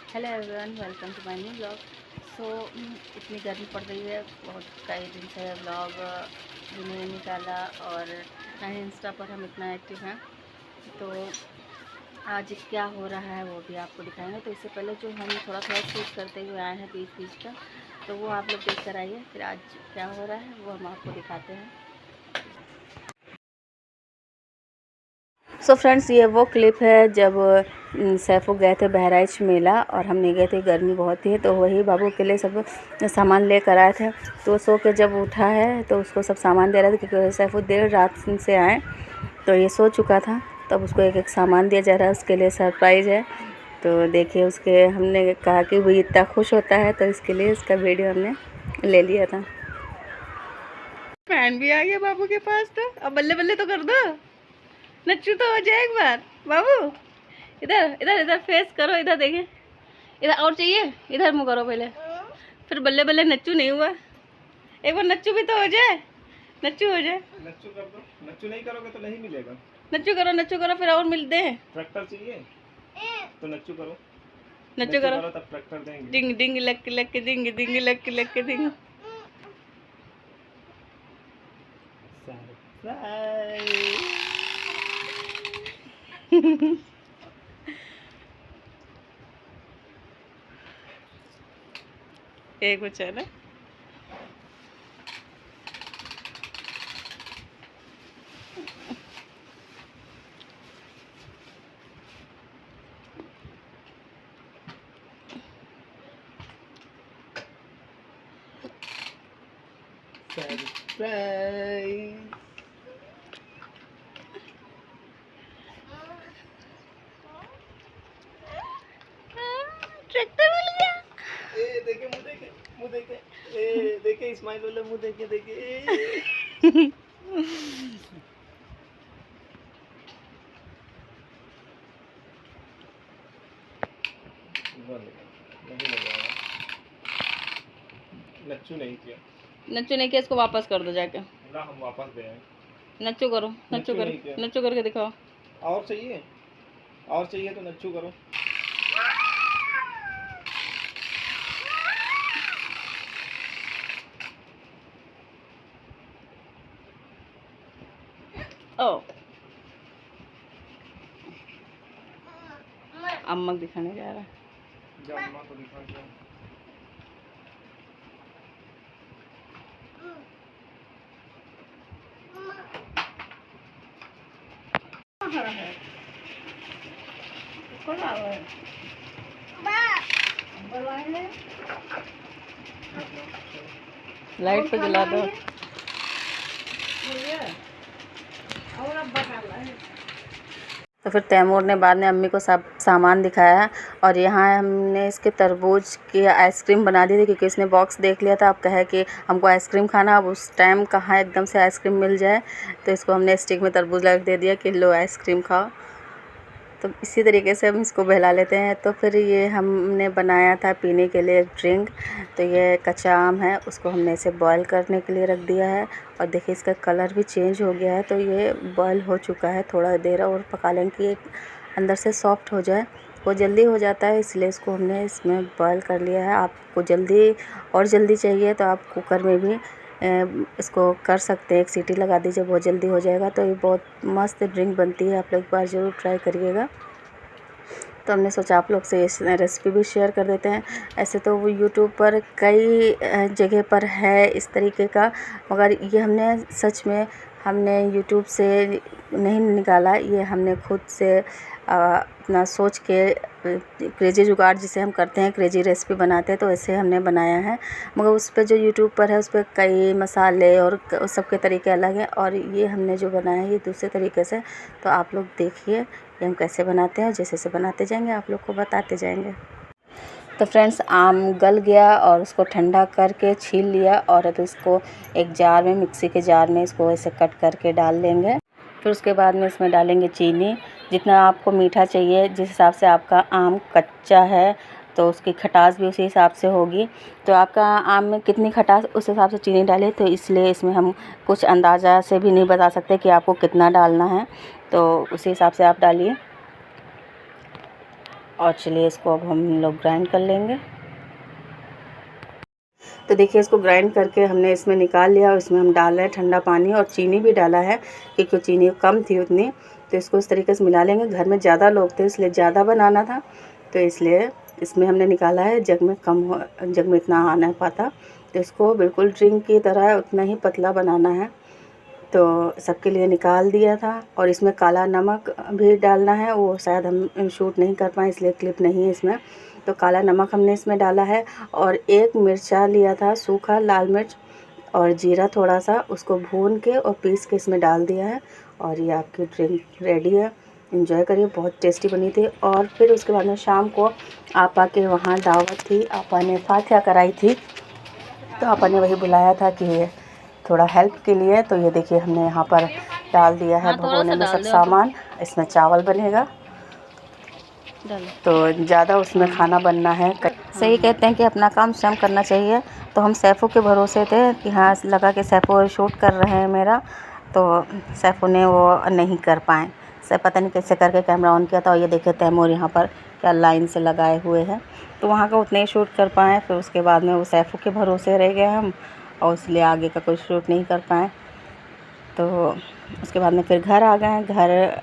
Hello everyone, welcome to my new blog. So इतनी गर्मी पड़ रही है, बहुत कई दिन से ब्लॉग भी नहीं निकाला और ना ही इंस्टा पर हम इतना एक्टिव हैं। तो आज क्या हो रहा है वो भी आपको दिखाएंगे। तो इससे पहले जो हम थोड़ा थोड़ा शूट करते हुए आए हैं बीच बीच का, तो वो आप लोग देख कर आइए। फिर आज क्या हो रहा है वो हम आपको दिखाते हैं। सो फ्रेंड्स, ये वो क्लिप है जब सैफू गए थे बहराइच मेला और हम नहीं गए थे, गर्मी बहुत थी। तो वही बाबू के लिए सब सामान लेकर आए थे। तो सो के जब उठा है तो उसको सब सामान दे रहे थे, क्योंकि सैफू देर रात से आए तो ये सो चुका था। तब उसको एक एक सामान दिया जा रहा है, उसके लिए सरप्राइज़ है। तो देखिए, उसके हमने कहा कि वो इतना खुश होता है, तो इसके लिए इसका वीडियो हमने ले लिया था। फैन भी आ गया बाबू के पास, तो अब बल्ले बल्ले तो कर दो, नच्चू तो हो जाए एक बार। बाबू इधर इधर इधर फेस करो, इधर देखें, इधर और चाहिए, इधर मुँह करो पहले, फिर बल्ले बल्ले नच्चू नहीं हुआ। एक बार नच्चू भी तो हो जाए, नच्चू हो जाए। नच्चू कर दो, नच्चू नहीं करोगे तो नहीं मिलेगा। नच्चू करो फिर और मिल दे। ट्रैक्टर चाहिए तो नच्चू करो, नच्चू करो तब ट्रैक्टर देंगे। डिंग डिंग लक लक डिंग डिंग लक लक डिंग। एक कुछ है ना। सरप्राइज। ट्रैक्टर मिल गया। ए देखे, मुंह देखे, मुंह देखे, ए देखे, स्माइल वाला मुंह देखे, देखे। नहीं लगाया, नच्चू नहीं किया। नच्चू नहीं किया, इसको वापस कर दो जाके। ना हम वापस दे आए। नच्चू करो, नच्चू कर, नच्चू करके दिखाओ। और चाहिए, और चाहिए तो नच्चू करो। ओ अम्मा दिखाने जा रहा है। जब अम्मा को दिखा दिया। लाइट तो जला दो। तो फिर तैमूर ने बाद में अम्मी को सब सामान दिखाया और यहाँ हमने इसके तरबूज की आइसक्रीम बना दी थी, क्योंकि इसने बॉक्स देख लिया था। अब कहे कि हमको आइसक्रीम खाना, अब उस टाइम कहाँ एकदम से आइसक्रीम मिल जाए, तो इसको हमने स्टिक में तरबूज लगा दे दिया कि लो आइसक्रीम खाओ। तो इसी तरीके से हम इसको बहला लेते हैं। तो फिर ये हमने बनाया था पीने के लिए एक ड्रिंक। तो ये कच्चा आम है, उसको हमने इसे बॉईल करने के लिए रख दिया है और देखिए इसका कलर भी चेंज हो गया है। तो ये बॉईल हो चुका है, थोड़ा देर और पका लेंगे कि ये अंदर से सॉफ्ट हो जाए। वो जल्दी हो जाता है, इसलिए इसको हमने इसमें बॉईल कर लिया है। आपको जल्दी और जल्दी चाहिए तो आप कुकर में भी इसको कर सकते हैं, एक सीटी लगा दीजिए, बहुत जल्दी हो जाएगा। तो ये बहुत मस्त ड्रिंक बनती है, आप लोग एक बार ज़रूर ट्राई करिएगा। तो हमने सोचा आप लोग से इस रेसिपी भी शेयर कर देते हैं। ऐसे तो वो यूट्यूब पर कई जगह पर है इस तरीके का, मगर ये हमने सच में हमने यूट्यूब से नहीं निकाला, ये हमने खुद से अपना सोच के क्रेजी जुगाड़ जिसे हम करते हैं, क्रेजी रेसिपी बनाते हैं, तो ऐसे हमने बनाया है। मगर उस पर जो यूट्यूब पर है उस पर कई मसाले और सबके तरीके अलग हैं, और ये हमने जो बनाया है ये दूसरे तरीके से। तो आप लोग देखिए ये हम कैसे बनाते हैं, जैसे जैसे बनाते जाएंगे आप लोग को बताते जाएंगे। तो फ्रेंड्स, आम गल गया और उसको ठंडा करके छील लिया, और तो इसको एक जार में, मिक्सी के जार में इसको ऐसे कट करके डाल देंगे। फिर उसके बाद में इसमें डालेंगे चीनी, जितना आपको मीठा चाहिए, जिस हिसाब से आपका आम कच्चा है तो उसकी खटास भी उसी हिसाब से होगी। तो आपका आम में कितनी खटास, उस हिसाब से चीनी डालें। तो इसलिए इसमें हम कुछ अंदाज़ा से भी नहीं बता सकते कि आपको कितना डालना है, तो उसी हिसाब से आप डालिए। और चलिए इसको अब हम लोग ग्राइंड कर लेंगे। तो देखिए इसको ग्राइंड करके हमने इसमें निकाल लिया और इसमें हम डाल रहे हैं ठंडा पानी और चीनी भी डाला है, क्योंकि चीनी कम थी उतनी। तो इसको इस तरीके से मिला लेंगे। घर में ज़्यादा लोग थे इसलिए ज़्यादा बनाना था, तो इसलिए इसमें हमने निकाला है। जग में जग में इतना आ नहीं पाता, तो इसको बिल्कुल ड्रिंक की तरह उतना ही पतला बनाना है। तो सबके लिए निकाल दिया था। और इसमें काला नमक भी डालना है, वो शायद हम शूट नहीं कर पाए इसलिए क्लिप नहीं है इसमें। तो काला नमक हमने इसमें डाला है और एक मिर्चा लिया था सूखा लाल मिर्च और जीरा थोड़ा सा, उसको भून के और पीस के इसमें डाल दिया है। और ये आपकी ड्रिंक रेडी है। एंजॉय करिए, बहुत टेस्टी बनी थी। और फिर उसके बाद में शाम को आपा के वहाँ दावत थी, आपा ने फातिहा कराई थी, तो आपा ने वही बुलाया था कि थोड़ा हेल्प के लिए। तो ये देखिए हमने यहाँ पर डाल दिया है भगोने में सब सामान। इसमें चावल बनेगा, तो ज़्यादा उसमें खाना बनना है। सही कहते हैं कि अपना काम स्वयं करना चाहिए। तो हम सैफ़ू के भरोसे थे कि हाँ लगा कि सैफ़ू शूट कर रहे हैं मेरा, तो सैफ़ू ने वो नहीं कर पाए। पता नहीं कैसे करके कैमरा ऑन किया था। और ये देखिए तैमूर यहाँ पर क्या लाइन से लगाए हुए हैं, तो वहाँ का उतने ही शूट कर पाएँ। फिर उसके बाद में वो सैफ़ू के भरोसे रह गए हम, और इसलिए आगे का कोई शूट नहीं कर पाए। तो उसके बाद में फिर घर आ गए। घर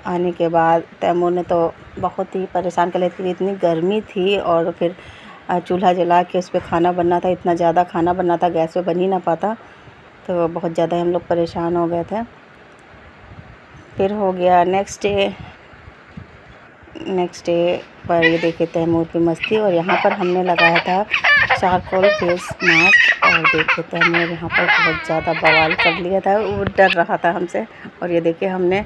आने के बाद तैमूर ने तो बहुत ही परेशान कर लिया, क्योंकि इतनी गर्मी थी और फिर चूल्हा जला के उस पर खाना बनना था। इतना ज़्यादा खाना बनना था, गैस पे बन ही ना पाता, तो बहुत ज़्यादा हम लोग परेशान हो गए थे। फिर हो गया नेक्स्ट डे पर ये देखिए तैमूर की मस्ती। और यहाँ पर हमने लगाया था चारकोल फेस मास्क, और देखिए तैमूर यहाँ पर बहुत ज़्यादा बवाल कर लिया था, वो डर रहा था हमसे। और ये देखिए हमने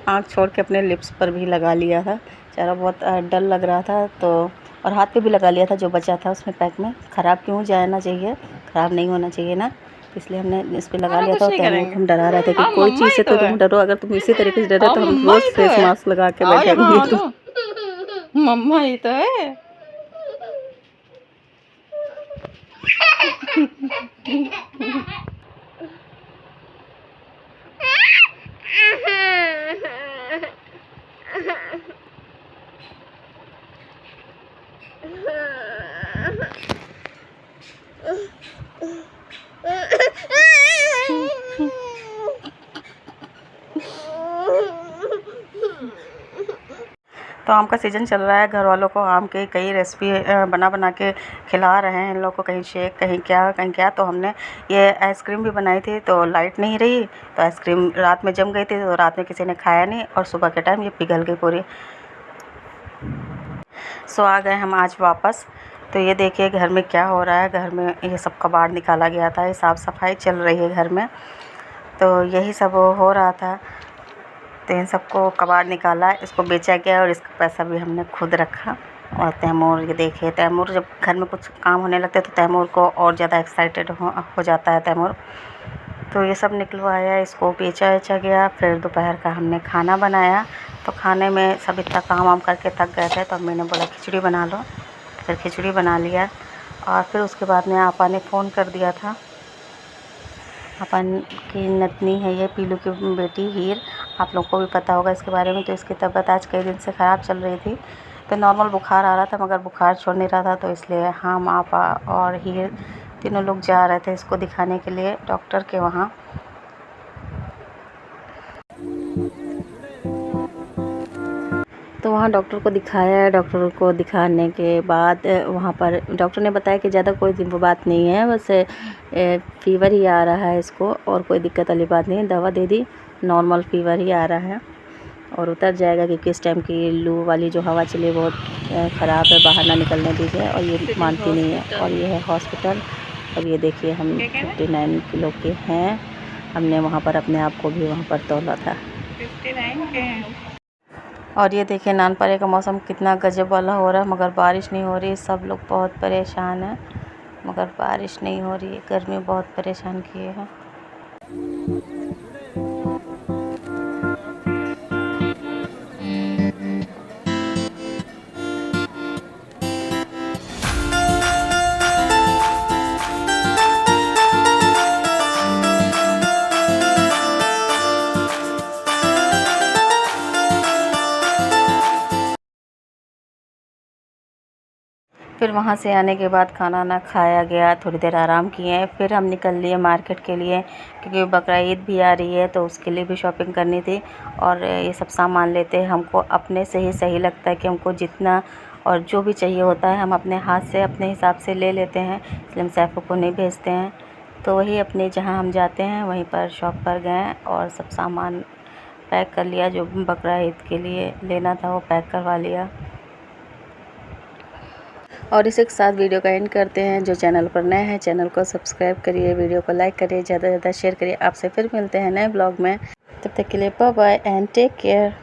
आँख छोड़ के अपने लिप्स पर भी लगा लिया था। चेहरा बहुत डर लग रहा था, तो और हाथ पे भी लगा लिया था जो बचा था उसमें पैक में। ख़राब क्यों जाना चाहिए, ख़राब नहीं होना चाहिए ना, इसलिए हमने इस पर लगा लिया था। और तैमूर को हम डरा रहे थे कि कोई चीज़ से तो तुम डरो, अगर तुम इसी तरीके से डरो तो हम रोज़ फेस मास्क लगा के बैठेंगे। तो मम्मा ही तो है। तो आम का सीज़न चल रहा है। घर वालों को आम के कई रेसिपी बना बना के खिला रहे हैं इन लोग को, कहीं शेक कहीं क्या। तो हमने ये आइसक्रीम भी बनाई थी, तो लाइट नहीं रही, तो आइसक्रीम रात में जम गई थी, तो रात में किसी ने खाया नहीं और सुबह के टाइम ये पिघल गई पूरी। सो आ गए हम आज वापस। तो ये देखिए घर में क्या हो रहा है। घर में ये सब कबाड़ निकाला गया था, ये साफ़ सफाई चल रही है घर में, तो यही सब हो रहा था। तो इन सबको कबाड़ निकाला, इसको बेचा गया और इसका पैसा भी हमने खुद रखा। और तैमूर ये देखिए, तैमूर जब घर में कुछ काम होने लगता है तो तैमूर को और ज़्यादा एक्साइटेड हो जाता है तैमूर। तो ये सब निकलवाया, इसको बेचा गया। फिर दोपहर का हमने खाना बनाया। तो खाने में सब इतना काम वाम करके थक गए थे, तो अम्मी ने बोला खिचड़ी बना लो, फिर खिचड़ी बना लिया। और फिर उसके बाद में आपा ने फ़ोन कर दिया था। अपन की नतनी है ये, पीलू की बेटी हीर, आप लोग को भी पता होगा इसके बारे में। तो इसकी तबीयत आज कई दिन से ख़राब चल रही थी, तो नॉर्मल बुखार आ रहा था मगर बुखार छोड़ नहीं रहा था। तो इसलिए हम आपा और हीर तीनों लोग जा रहे थे इसको दिखाने के लिए डॉक्टर के वहाँ। तो वहाँ डॉक्टर को दिखाया। डॉक्टर को दिखाने के बाद वहाँ पर डॉक्टर ने बताया कि ज़्यादा कोई बात नहीं है, बस फ़ीवर ही आ रहा है इसको, और कोई दिक्कत वाली बात नहीं है। दवा दे दी, नॉर्मल फ़ीवर ही आ रहा है और उतर जाएगा, क्योंकि इस टाइम की लू वाली जो हवा चली है बहुत ख़राब है, बाहर ना निकलने दीजिए। और ये मानती नहीं है। और ये है हॉस्पिटल। और ये देखिए हम 59 किलो के हैं। हमने वहाँ पर अपने आप को भी वहाँ पर तौला था। 59 के हैं। और ये देखिए नानपरे का मौसम कितना गजब वाला हो रहा है, मगर बारिश नहीं हो रही। सब लोग बहुत परेशान हैं, मगर बारिश नहीं हो रही है। गर्मी बहुत परेशान किए हैं। फिर वहाँ से आने के बाद खाना ना खाया गया, थोड़ी देर आराम किए, फिर हम निकल लिए मार्केट के लिए, क्योंकि बकरा ईद भी आ रही है तो उसके लिए भी शॉपिंग करनी थी। और ये सब सामान लेते हमको अपने से ही सही लगता है कि हमको जितना और जो भी चाहिए होता है हम अपने हाथ से अपने हिसाब से ले लेते हैं, इसलिए हम सैफ़ू को नहीं भेजते हैं। तो वही अपने जहाँ हम जाते हैं वहीं पर शॉप पर गए और सब सामान पैक कर लिया, जो बकरा ईद के लिए लेना था वो पैक करवा लिया। और इसी के साथ वीडियो का एंड करते हैं। जो चैनल पर नए हैं चैनल को सब्सक्राइब करिए, वीडियो को लाइक करिए, ज़्यादा से ज़्यादा शेयर करिए। आपसे फिर मिलते हैं नए ब्लॉग में, तब तक के लिए bye bye and take care.